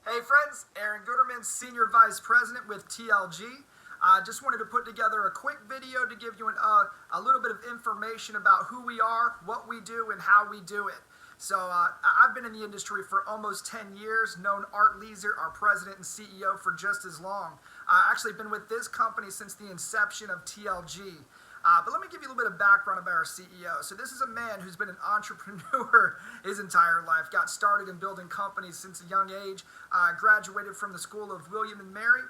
Hey friends, Aaron Guetterman, Senior Vice President with TLG. Just wanted to put together a quick video to give you a little bit of information about who we are, what we do, and how we do it. So I've been in the industry for almost 10 years, known Art Leeser, our president and CEO, for just as long. Actually been with this company since the inception of TLG. But let me give you a little bit of background about our CEO. So this is a man who's been an entrepreneur his entire life, got started in building companies since a young age, graduated from the School of William and Mary,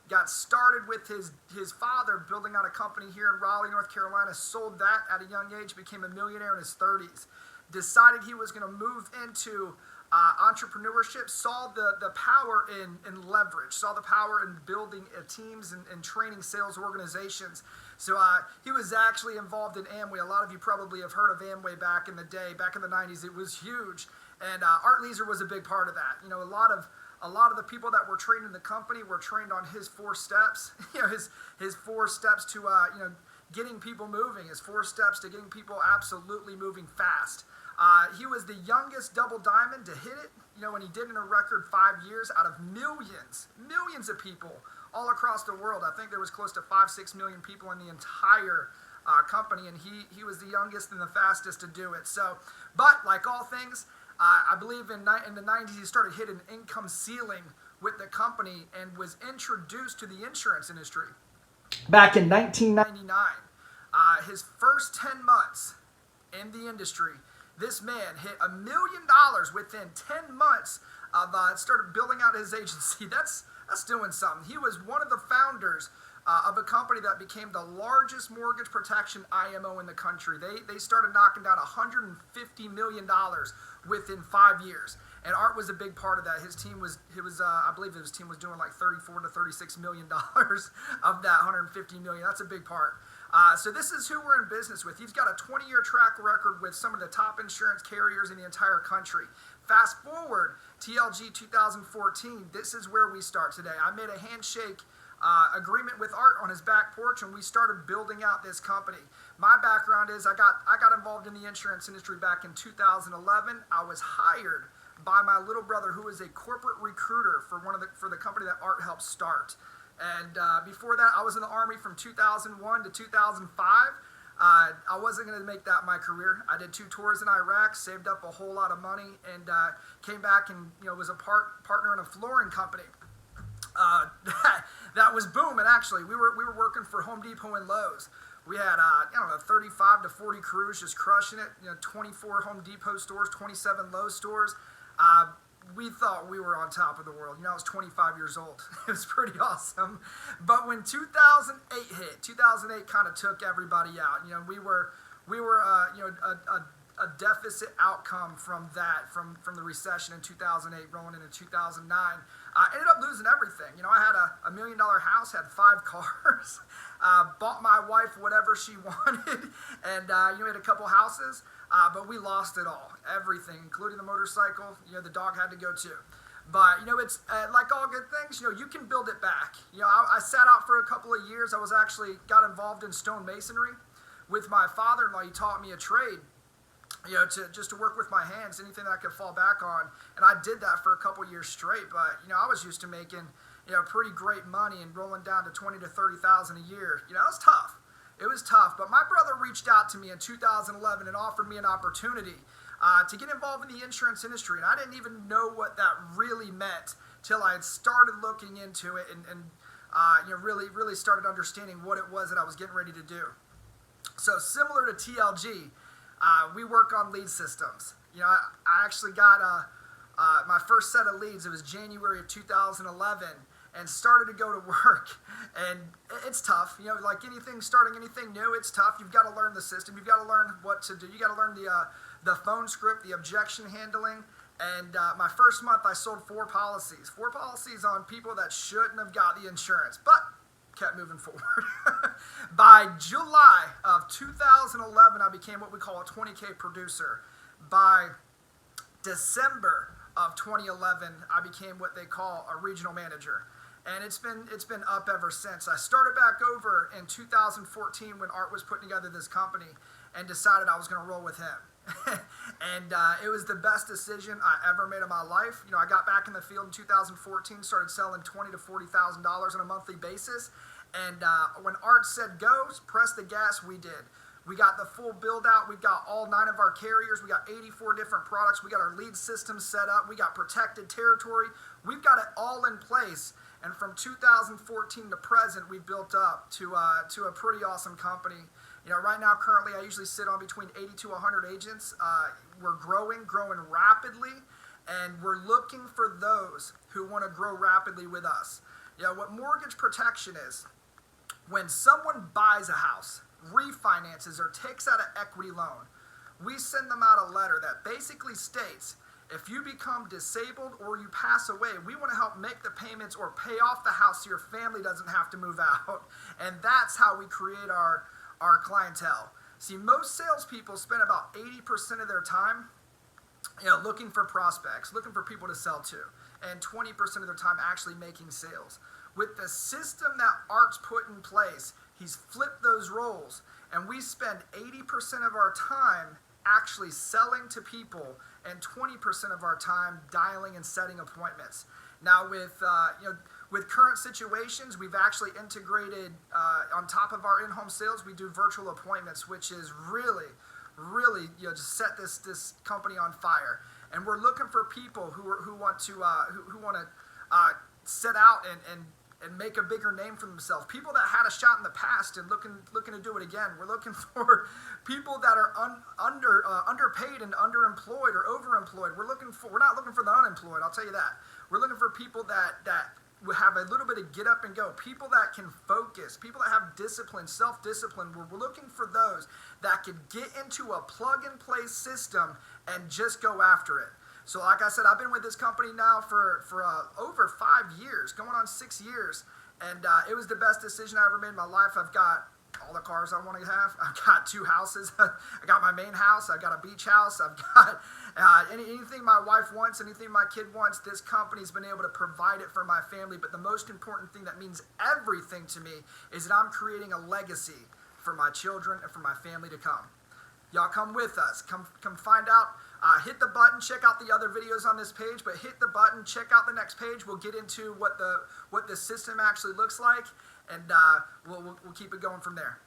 got started with his father building out a company here in Raleigh, North Carolina, sold that at a young age, became a millionaire in his 30s, decided he was going to move into entrepreneurship, saw the power in leverage, saw the power in building teams and training sales organizations. So he was actually involved in Amway. A lot of you probably have heard of Amway back in the day, back in the 90s. It was huge, and Art Leeser was a big part of that. You know, a lot of the people that were trained in the company were trained on his 4 steps. You know, his 4 steps to getting people moving, his 4 steps to getting people absolutely moving fast. He was the youngest double diamond to hit it, you know, when he did in a record 5 years out of millions of people all across the world. I think there was close to 5-6 million people in the entire company, and he was the youngest and the fastest to do it. So, but like all things, I believe in the 90s he started hitting an income ceiling with the company and was introduced to the insurance industry back in 1999. His first 10 months in the industry, this man hit $1 million within 10 months of started building out his agency. That's doing something. He was one of the founders of a company that became the largest mortgage protection IMO in the country. They started knocking down $150 million within 5 years. And Art was a big part of that. His team was, I believe his team was doing like $34 to $36 million of that $150 million. That's a big part. So this is who we're in business with. He's got a 20-year track record with some of the top insurance carriers in the entire country. Fast forward, TLG 2014, this is where we start today. I made a handshake agreement with Art on his back porch, and we started building out this company. My background is I got involved in the insurance industry back in 2011. I was hired by my little brother, who was a corporate recruiter for the company that Art helped start. And before that, I was in the Army from 2001 to 2005. I wasn't going to make that my career. I did 2 tours in Iraq, saved up a whole lot of money, and came back and was a partner in a flooring company. That was booming. Actually, we were working for Home Depot and Lowe's. We had 35 to 40 crews just crushing it. 24 Home Depot stores, 27 Lowe's stores. We thought we were on top of the world. I was 25 years old. It was pretty awesome. But when 2008 hit, 2008 kind of took everybody out. We were a deficit outcome from that, from the recession in 2008 rolling into 2009. I ended up losing everything. I had a $1 million house, had 5 cars, bought my wife whatever she wanted, and we had a couple houses. But we lost it all, everything, including the motorcycle. The dog had to go too. But it's like all good things. You can build it back. I sat out for a couple of years. I got involved in stone masonry with my father-in-law. He taught me a trade, to work with my hands, anything that I could fall back on. And I did that for a couple of years straight. But I was used to making pretty great money and rolling down to $20,000 to $30,000 a year. It was tough. It was tough, but my brother reached out to me in 2011 and offered me an opportunity to get involved in the insurance industry, and I didn't even know what that really meant till I had started looking into it and really started understanding what it was that I was getting ready to do. So similar to TLG, we work on lead systems. I actually got my first set of leads. It was January of 2011. And started to go to work, and it's tough. Like anything, starting anything new, it's tough. You've got to learn the system. You've got to learn what to do. You got to learn the phone script, the objection handling. And my first month, I sold 4 policies. 4 policies on people that shouldn't have got the insurance, but kept moving forward. By July of 2011, I became what we call a 20K producer. By December of 2011, I became what they call a regional manager. And it's been up ever since. I started back over in 2014 when Art was putting together this company and decided I was going to roll with him. And it was the best decision I ever made in my life. I got back in the field in 2014, started selling $20,000 to $40,000 on a monthly basis. And when Art said go, press the gas, we did. We got the full build out. We've got all 9 of our carriers. We got 84 different products. We got our lead system set up. We got protected territory. We've got it all in place. And from 2014 to present, we built up to a pretty awesome company. Right now, currently, I usually sit on between 80 to 100 agents. We're growing rapidly, and we're looking for those who want to grow rapidly with us. What mortgage protection is, when someone buys a house, refinances, or takes out an equity loan, we send them out a letter that basically states, if you become disabled or you pass away, we want to help make the payments or pay off the house so your family doesn't have to move out. And that's how we create our clientele. See, most salespeople spend about 80% of their time looking for prospects, looking for people to sell to, and 20% of their time actually making sales. With the system that Art's put in place, he's flipped those roles, and we spend 80% of our time actually selling to people and 20% of our time dialing and setting appointments. Now with current situations, we've actually integrated on top of our in-home sales, we do virtual appointments, which is really just set this company on fire. And we're looking for people who want to set out and make a bigger name for themselves. People that had a shot in the past and looking to do it again. We're looking for people that are underpaid and underemployed or overemployed. We're not looking for the unemployed, I'll tell you that. We're looking for people that have a little bit of get up and go, people that can focus, people that have discipline, self-discipline. We're looking for those that can get into a plug-and-play system and just go after it. So like I said, I've been with this company now for over 5 years, going on 6 years, and it was the best decision I ever made in my life. I've got all the cars I want to have. I've got 2 houses. I got my main house. I've got a beach house. I've got anything my wife wants, anything my kid wants. This company's been able to provide it for my family. But the most important thing that means everything to me is that I'm creating a legacy for my children and for my family to come. Y'all come with us. Come find out. Hit the button. Check out the other videos on this page. But hit the button. Check out the next page. We'll get into what the system actually looks like, and we'll keep it going from there.